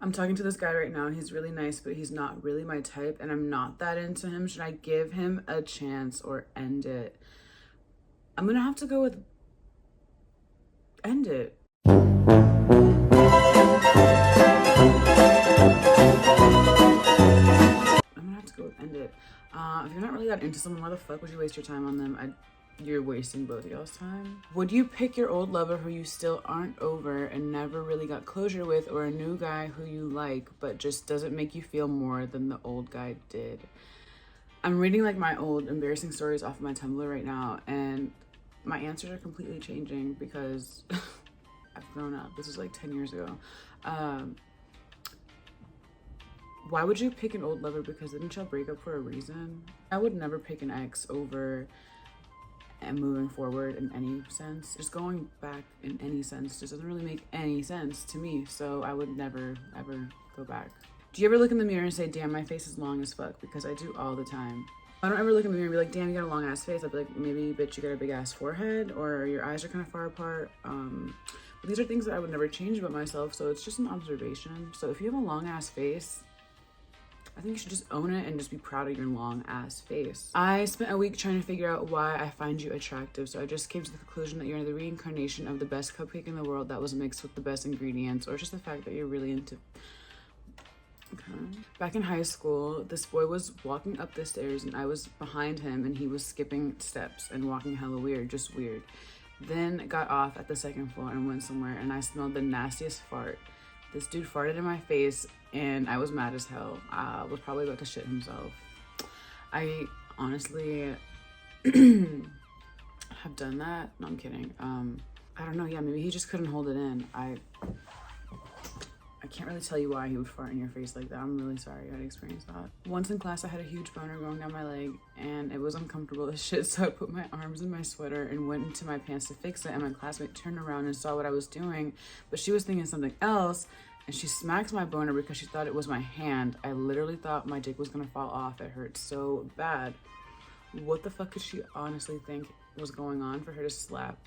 I'm talking to this guy right now and he's really nice, but he's not really my type and I'm not that into him. Should I give him a chance or end it? I'm gonna have to go with end it. I'm gonna have to go with end it. If you're not really that into someone, why the fuck would you waste your time on them? You're wasting both of y'all's time. Would you pick your old lover who you still aren't over and never really got closure with, or a new guy who you like but just doesn't make you feel more than the old guy did? I'm reading like my old embarrassing stories off of my Tumblr right now, and my answers are completely changing because I've grown up. This was like 10 years ago. Why would you pick an old lover? Because didn't y'all break up for a reason? I would never pick an ex over and moving forward in any sense. Just going back in any sense just doesn't really make any sense to me. So I would never, ever go back. Do you ever look in the mirror and say, damn, my face is long as fuck? Because I do all the time. I don't ever look in the mirror and be like, damn, you got a long ass face. I'd be like, maybe, bitch, you got a big ass forehead, or your eyes are kind of far apart. But these are things that I would never change about myself. So it's just an observation. So if you have a long ass face, I think you should just own it and just be proud of your long ass face. I spent a week trying to figure out why I find you attractive. So I just came to the conclusion that you're the reincarnation of the best cupcake in the world that was mixed with the best ingredients, or just the fact that you're really into... Okay. Back in high school, this boy was walking up the stairs and I was behind him and he was skipping steps and walking hella weird, just weird. Then got off at the second floor and went somewhere and I smelled the nastiest fart. This dude farted in my face and I was mad as hell. Was probably about to shit himself. I honestly have done that. No, I'm kidding. I don't know. Yeah, maybe he just couldn't hold it in. I can't really tell you why he would fart in your face like that. I'm really sorry you had to experience that. Once in class, I had a huge boner going down my leg and it was uncomfortable as shit. So I put my arms in my sweater and went into my pants to fix it. And my classmate turned around and saw what I was doing, but she was thinking something else. And she smacked my boner because she thought it was my hand. I literally thought my dick was gonna fall off. It hurt so bad. What the fuck could she honestly think was going on for her to slap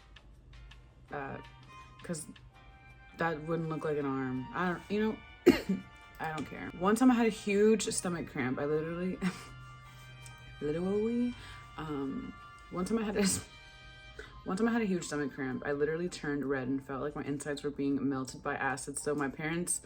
that? Because that wouldn't look like an arm. I don't care. One time I had a huge stomach cramp. I literally, One time I had a huge stomach cramp. I literally turned red and felt like my insides were being melted by acid. So my parents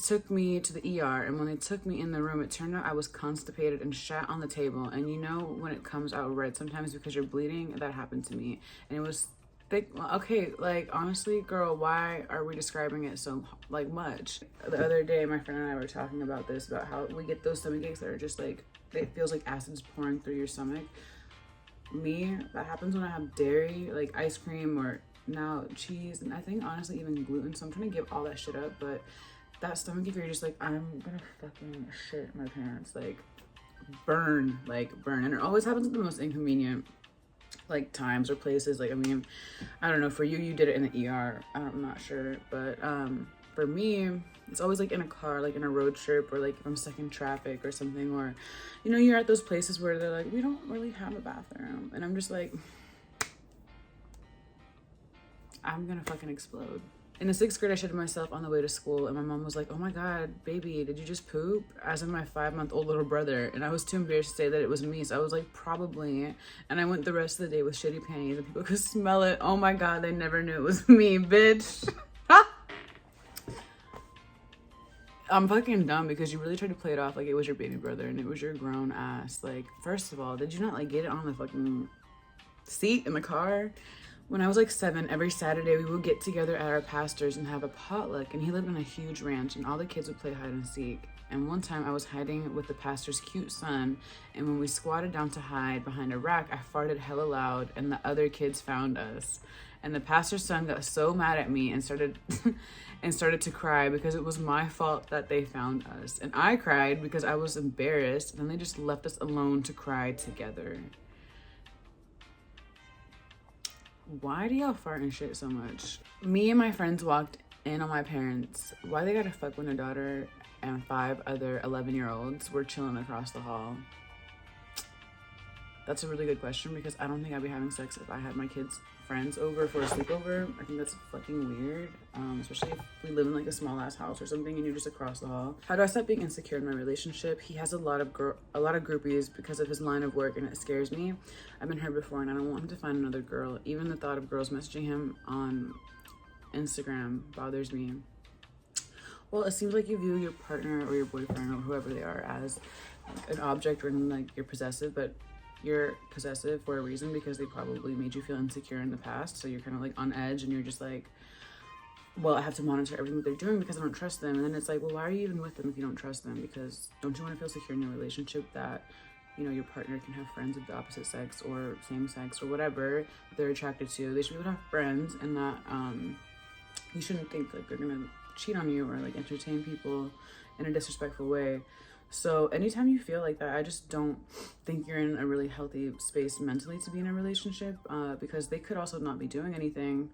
took me to the ER, and when they took me in the room, it turned out I was constipated and shat on the table. And you know when it comes out red sometimes because you're bleeding? That happened to me. And it was thick. Okay, like honestly, girl, why are we describing it so like much? The other day, my friend and I were talking about this, about how we get those stomach aches that are just like, it feels like acid's pouring through your stomach. Me, that happens when I have dairy, like ice cream or now cheese, and I think honestly even gluten. So I'm trying to give all that shit up, but that stomach ache, you're just like, I'm gonna fucking shit my pants, like burn. And it always happens at the most inconvenient like times or places. Like, I mean, I don't know, for you did it in the ER. I'm not sure, but for me, it's always like in a car, like in a road trip, or like if I'm stuck in traffic or something, or you know, you're at those places where they're like, we don't really have a bathroom, and I'm just like, I'm gonna fucking explode. In the 6th grade, I shitted myself on the way to school, and my mom was like, oh my god, baby, did you just poop? As in my 5-month-old little brother. And I was too embarrassed to say that it was me, so I was like, probably. And I went the rest of the day with shitty panties and people could smell it. Oh my god, they never knew it was me, bitch. I'm fucking dumb because you really tried to play it off like it was your baby brother and it was your grown ass. Like, first of all, did you not like get it on the fucking seat in the car? When I was like 7, every Saturday we would get together at our pastor's and have a potluck, and he lived in a huge ranch and all the kids would play hide and seek. And one time I was hiding with the pastor's cute son, and when we squatted down to hide behind a rack, I farted hella loud and the other kids found us. And the pastor's son got so mad at me and started to cry because it was my fault that they found us. And I cried because I was embarrassed, and then they just left us alone to cry together. Why do y'all fart and shit so much? Me and my friends walked in on my parents. Why they gotta fuck when their daughter and 5 other 11-year-olds were chilling across the hall? That's a really good question, because I don't think I'd be having sex if I had my kids' friends over for a sleepover. I think that's fucking weird, especially if we live in like a small ass house or something and you're just across the hall. How do I stop being insecure in my relationship? He has a lot of groupies because of his line of work, and it scares me. I've been hurt before, and I don't want him to find another girl. Even the thought of girls messaging him on Instagram bothers me. Well, it seems like you view your partner or your boyfriend or whoever they are as like an object, when like you're possessive, but you're possessive for a reason, because they probably made you feel insecure in the past. So you're kind of like on edge, and you're just like, well, I have to monitor everything that they're doing because I don't trust them. And then it's like, well, why are you even with them if you don't trust them? Because don't you want to feel secure in your relationship that, you know, your partner can have friends of the opposite sex or same sex or whatever they're attracted to? They should be able to have friends, and that you shouldn't think like they're gonna cheat on you or like entertain people in a disrespectful way. So anytime you feel like that, I just don't think you're in a really healthy space mentally to be in a relationship, because they could also not be doing anything.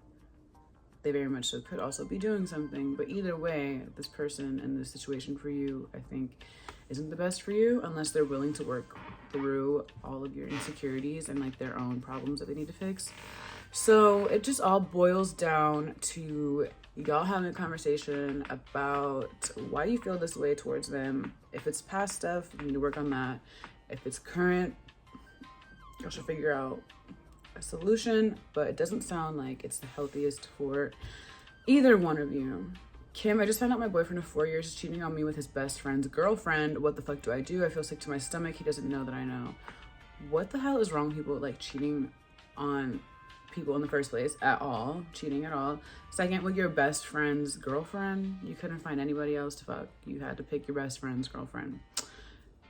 They very much so could also be doing something. But either way, this person and this situation for you, I think, isn't the best for you unless they're willing to work through all of your insecurities and like their own problems that they need to fix. So it just all boils down to y'all having a conversation about why you feel this way towards them. If it's past stuff, you need to work on that. If it's current, y'all should figure out a solution, but it doesn't sound like it's the healthiest for either one of you. Kim, I just found out my boyfriend of 4 years is cheating on me with his best friend's girlfriend. What the fuck do I do? I feel sick to my stomach. He doesn't know that I know. What the hell is wrong with people like cheating on people in the first place at all? Cheating at all. Second, with your best friend's girlfriend, you couldn't find anybody else to fuck. You had to pick your best friend's girlfriend.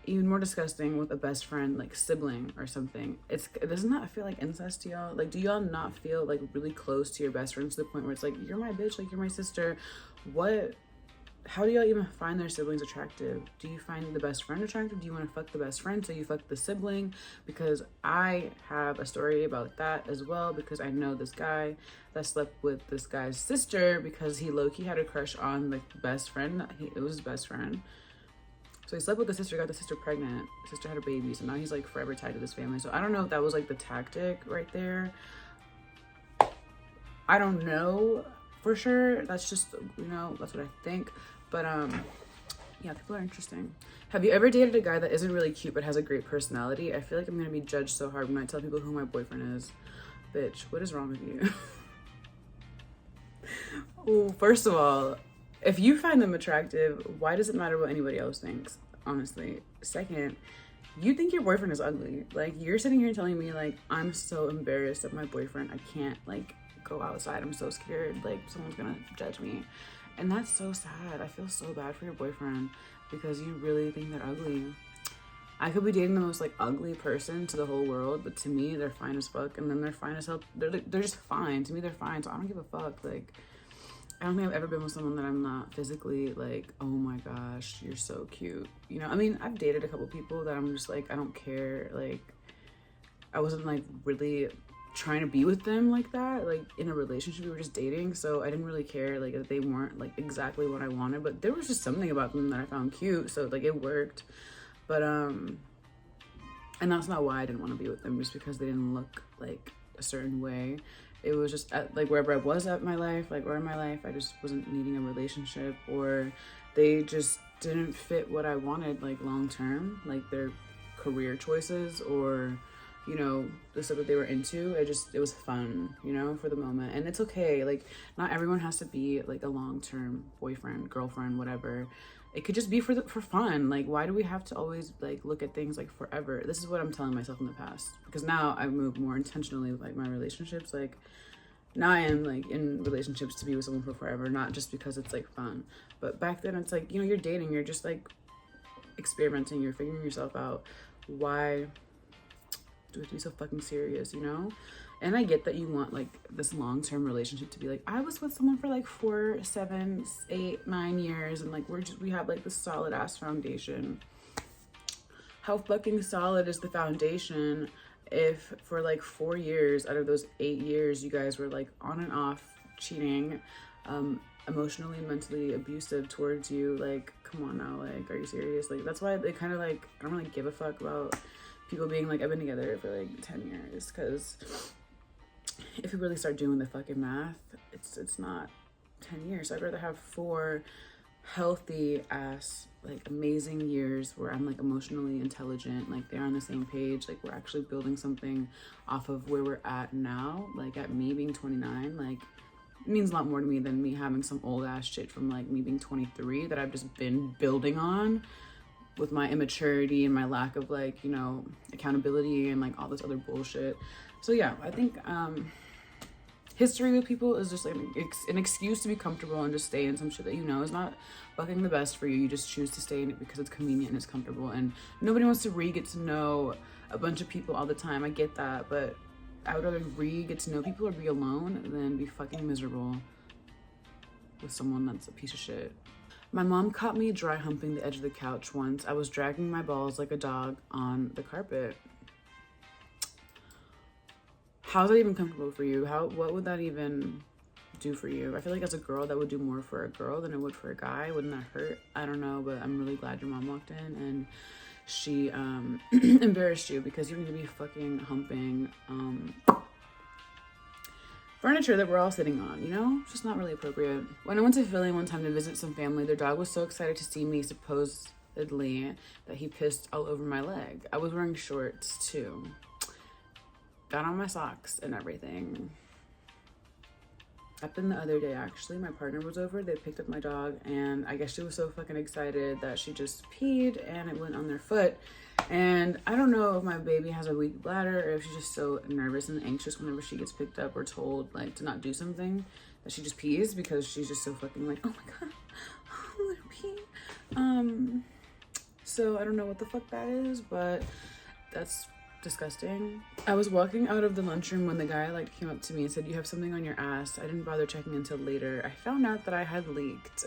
Even more disgusting with a best friend, like sibling or something. Doesn't that feel like incest to y'all? Like, do y'all not feel like really close to your best friend to the point where it's like, you're my bitch, like you're my sister? How do y'all even find their siblings attractive? Do you find the best friend attractive? Do you want to fuck the best friend so you fuck the sibling? Because I have a story about that as well, because I know this guy that slept with this guy's sister because he low-key had a crush on like the best friend. It was his best friend. So he slept with the sister, got the sister pregnant. The sister had a baby, so now he's like forever tied to this family. So I don't know if that was like the tactic right there. I don't know for sure. That's just, you know, that's what I think. But yeah, people are interesting. Have you ever dated a guy that isn't really cute but has a great personality? I feel like I'm gonna be judged so hard when I tell people who my boyfriend is. Bitch, what is wrong with you? Well, first of all, if you find them attractive, why does it matter what anybody else thinks? Honestly. Second, you think your boyfriend is ugly. Like, you're sitting here telling me like, I'm so embarrassed of my boyfriend. I can't like go outside. I'm so scared. Like, someone's gonna judge me. And that's so sad. I feel so bad for your boyfriend because you really think they're ugly. I could be dating the most like ugly person to the whole world, but to me, they're fine as fuck. And then they're fine as hell. They're just fine. To me, they're fine. So I don't give a fuck. Like, I don't think I've ever been with someone that I'm not physically like, oh my gosh, you're so cute. You know, I mean, I've dated a couple people that I'm just like, I don't care. Like, I wasn't like really trying to be with them like that, like in a relationship. We were just dating, so I didn't really care like if they weren't like exactly what I wanted, but there was just something about them that I found cute, so like it worked. But and that's not why I didn't want to be with them, just because they didn't look like a certain way. It was just at like wherever I was at my life, like or in my life, I just wasn't needing a relationship, or they just didn't fit what I wanted like long term, like their career choices or, you know, the stuff that they were into. It was fun, you know, for the moment. And it's okay. Like, not everyone has to be like a long-term boyfriend, girlfriend, whatever. It could just be for fun. Like, why do we have to always like look at things like forever? This is what I'm telling myself in the past, because now I move more intentionally with like my relationships. Like, now I am like in relationships to be with someone for forever, not just because it's like fun. But back then it's like, you know, you're dating, you're just like experimenting, you're figuring yourself out. Why do it have to be so fucking serious, you know? And I get that you want like this long-term relationship to be like, I was with someone for like 4, 7, 8, 9 years, and like we have like this solid ass foundation. How fucking solid is the foundation if for like 4 years out of those 8 years you guys were like on and off cheating, emotionally and mentally abusive towards you? Like, come on now, like, are you serious? Like, that's why they kind of like, I don't really give a fuck about people being like, I've been together for like 10 years, because if you really start doing the fucking math, it's not 10 years. I'd rather have 4 healthy ass, like, amazing years where I'm like emotionally intelligent, like they're on the same page, like we're actually building something off of where we're at now. Like at me being 29, like it means a lot more to me than me having some old ass shit from like me being 23 that I've just been building on with my immaturity and my lack of like, you know, accountability and like all this other bullshit. So yeah, I think history with people is just like an excuse to be comfortable and just stay in some shit that you know is not fucking the best for you. You just choose to stay in it because it's convenient and it's comfortable, and nobody wants to get to know a bunch of people all the time. I get that, but I would rather get to know people or be alone than be fucking miserable with someone that's a piece of shit. My mom caught me dry humping the edge of the couch once. I was dragging my balls like a dog on the carpet. How's that even comfortable for you? What would that even do for you? I feel like as a girl, that would do more for a girl than it would for a guy. Wouldn't that hurt? I don't know, but I'm really glad your mom walked in and she embarrassed you, because you're gonna be fucking humping furniture that we're all sitting on, you know? It's just not really appropriate. When I went to Philly one time to visit some family, their dog was so excited to see me, supposedly, that he pissed all over my leg. I was wearing shorts too. Got on my socks and everything. Happened the other day, actually. My partner was over, they picked up my dog, and I guess she was so fucking excited that she just peed and it went on their foot. And I don't know if my baby has a weak bladder or if she's just so nervous and anxious whenever she gets picked up or told like to not do something, that she just pees, because she's just so fucking like, oh my god, I'm gonna pee. So I don't know what the fuck that is, but that's disgusting. I was walking out of the lunchroom when the guy like came up to me and said, you have something on your ass. I didn't bother checking until later. I found out that I had leaked.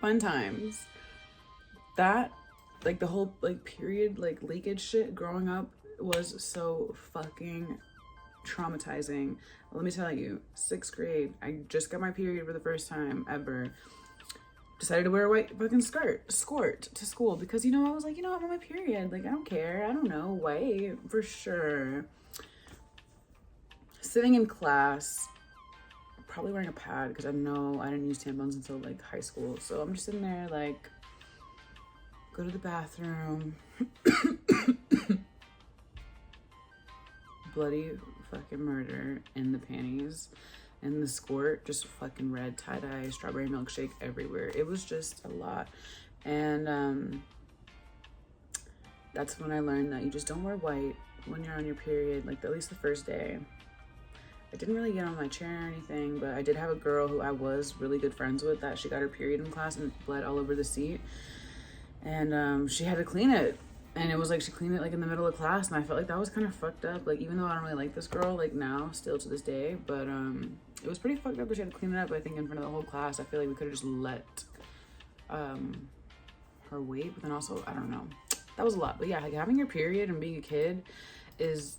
Fun times. That, like, the whole like period like leakage shit growing up was so fucking traumatizing. Let me tell you, 6th grade, I just got my period for the first time ever. Decided to wear a white fucking skirt to school because, you know, I was like, you know, I'm on my period. Like, I don't care. I don't know. White, for sure. Sitting in class, probably wearing a pad because I know I didn't use tampons until, like, high school. So I'm just sitting there, like, go to the bathroom. Bloody fucking murder in the panties. And the squirt, just fucking red, tie-dye, strawberry milkshake everywhere. It was just a lot. And that's when I learned that you just don't wear white when you're on your period, like at least the first day. I didn't really get on my chair or anything, but I did have a girl who I was really good friends with that she got her period in class and bled all over the seat. And she had to clean it. And it was like she cleaned it like in the middle of class, and I felt like that was kind of fucked up. Like, even though I don't really like this girl, like now, still to this day, but it was pretty fucked up that she had to clean it up. I think in front of the whole class, I feel like we could have just let her wait. But then also, I don't know, that was a lot. But yeah, like having your period and being a kid it's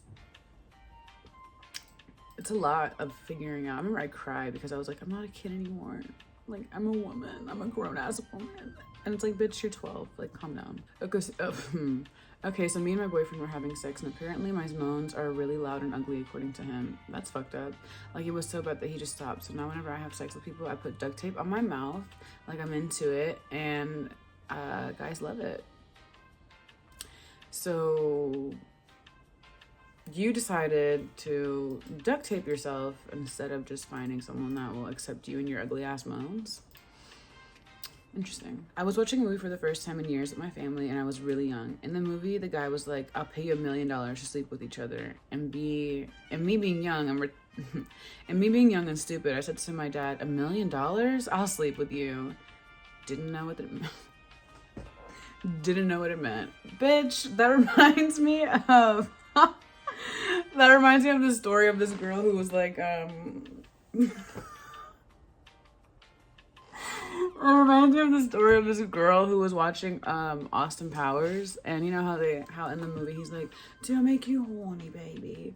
a lot of figuring out. I remember I cried because I was like, I'm not a kid anymore. Like, I'm a woman. I'm a grown-ass woman. And it's like, bitch, you're 12. Like, calm down. Okay, so me and my boyfriend were having sex, and apparently my moans are really loud and ugly according to him. That's fucked up. Like, it was so bad that he just stopped. So now whenever I have sex with people, I put duct tape on my mouth. Like, I'm into it. And guys love it. So you decided to duct tape yourself instead of just finding someone that will accept you and your ugly ass moans. Interesting. I was watching a movie for the first time in years with my family, and I was really young. In the movie, the guy was like, I'll pay you $1 million to sleep with each other. And me being young and stupid, I said to my dad, $1 million? I'll sleep with you. Didn't know what it meant. Didn't know what it meant. Bitch, that reminds me of the story of this girl who was like, It reminds me of the story of this girl who was watching Austin Powers, and you know how in the movie he's like, do I make you horny, baby?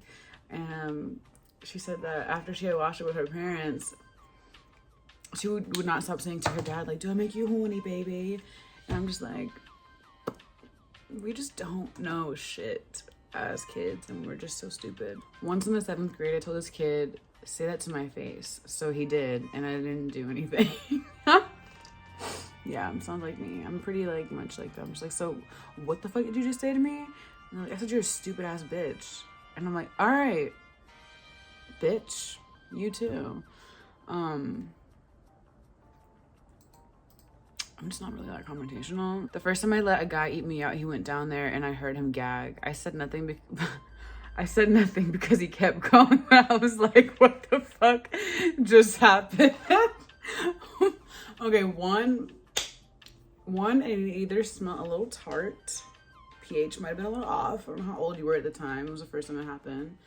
And she said that after she had watched it with her parents, she would not stop saying to her dad, like, do I make you horny, baby? And I'm just like, we just don't know shit as kids, and we're just so stupid. Once in the 7th grade, I told this kid, say that to my face. So he did, and I didn't do anything. Yeah, sounds like me. I'm pretty like much like that. I'm just like, so what the fuck did you just say to me? And they're like, I said you're a stupid ass bitch. And I'm like, all right, bitch, you too. I'm just not really that confrontational. The first time I let a guy eat me out, he went down there and I heard him gag. I said nothing I said nothing because he kept going. I was like, what the fuck just happened? Okay, one, it either smelled a little tart. pH might have been a little off. I don't know how old you were at the time. It was the first time it happened.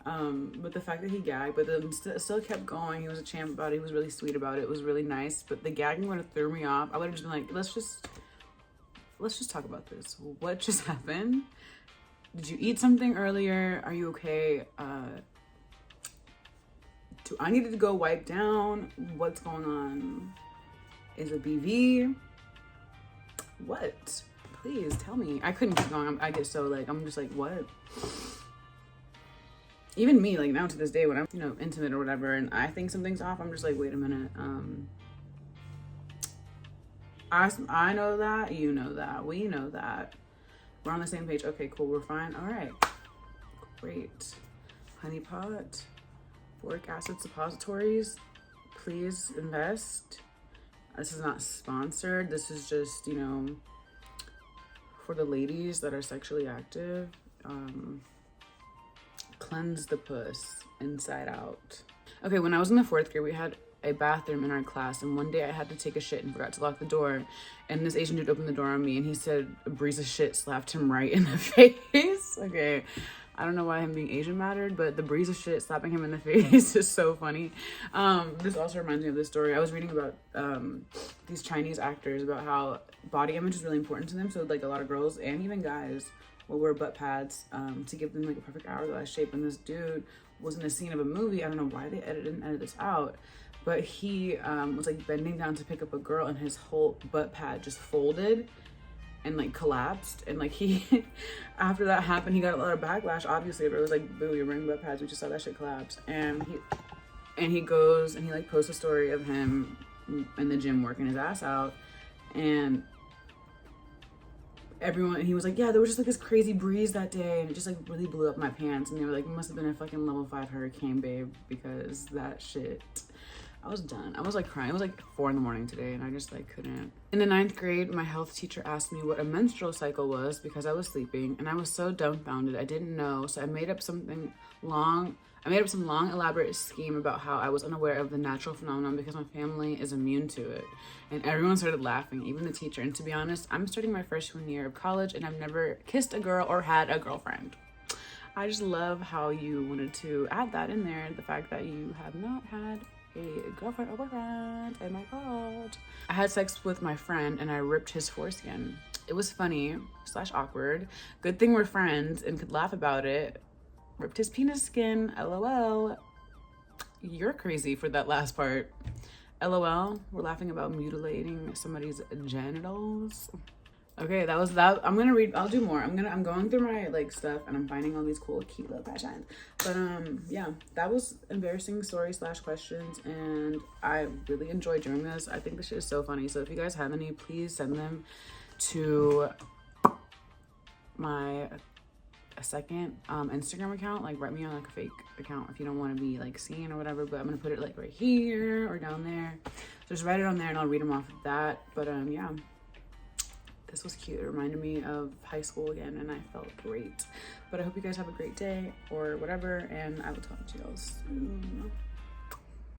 But the fact that he gagged, but then still kept going. He was a champ about it. He was really sweet about it. It was really nice. But the gagging would have threw me off. I would have just been like, let's just talk about this. What just happened? Did you eat something earlier? Are you okay? Do I need to go wipe down? What's going on? Is it BV? What? Please tell me. I couldn't keep going. I get so like, I'm just like, what? Even me, like now to this day, when I'm, you know, intimate or whatever, and I think something's off, I'm just like, wait a minute. I know that, you know that, we know that. We're on the same page. Okay, cool, we're fine. All right, great. Honey pot, boric acid suppositories, please invest. This is not sponsored. This is just, you know, for the ladies that are sexually active. Cleanse the puss inside out. Okay, when I was in the 4th grade, we had a bathroom in our class, and one day I had to take a shit and forgot to lock the door, and this Asian dude opened the door on me, and he said a breeze of shit slapped him right in the face. Okay, I don't know why him being Asian mattered, but the breeze of shit slapping him in the face is so funny. This also reminds me of this story. I was reading about these Chinese actors, about how body image is really important to them. So like a lot of girls and even guys will wear butt pads to give them like a perfect hourglass shape. And this dude was in a scene of a movie. I don't know why they didn't edit this out, but he was like bending down to pick up a girl, and his whole butt pad just folded and like collapsed. And like he, after that happened, he got a lot of backlash. Obviously, it was like, boo, you're wearing butt pads. We just saw that shit collapse. And he goes and he like posts a story of him in the gym working his ass out, and everyone, he was like, yeah, there was just like this crazy breeze that day, and it just like really blew up my pants. And they were like, it must have been a fucking level 5 hurricane, babe, because that shit. I was done. I was like crying. It was like 4 a.m. today, and I just like couldn't. In the 9th grade, my health teacher asked me what a menstrual cycle was because I was sleeping, and I was so dumbfounded. I didn't know, so I made up some long, elaborate scheme about how I was unaware of the natural phenomenon because my family is immune to it. And everyone started laughing, even the teacher. And to be honest, I'm starting my freshman year of college, and I've never kissed a girl or had a girlfriend. I just love how you wanted to add that in there, the fact that you have not had a girlfriend or boyfriend. Oh my god. I had sex with my friend and I ripped his foreskin. It was funny / awkward. Good thing we're friends and could laugh about it. Ripped his penis skin. LOL. You're crazy for that last part. LOL. We're laughing about mutilating somebody's genitals. Okay, that was that. I'm gonna read. I'll do more. I'm going through my like stuff, and I'm finding all these cool, cute little passions. But yeah, that was embarrassing stories / questions, and I really enjoyed doing this. I think this shit is so funny. So if you guys have any, please send them to my second Instagram account. Like write me on like a fake account if you don't want to be like seen or whatever. But I'm gonna put it like right here or down there. So just write it on there, and I'll read them off of that. But yeah. This was cute. It reminded me of high school again, and I felt great. But I hope you guys have a great day or whatever, and I will talk to you all soon.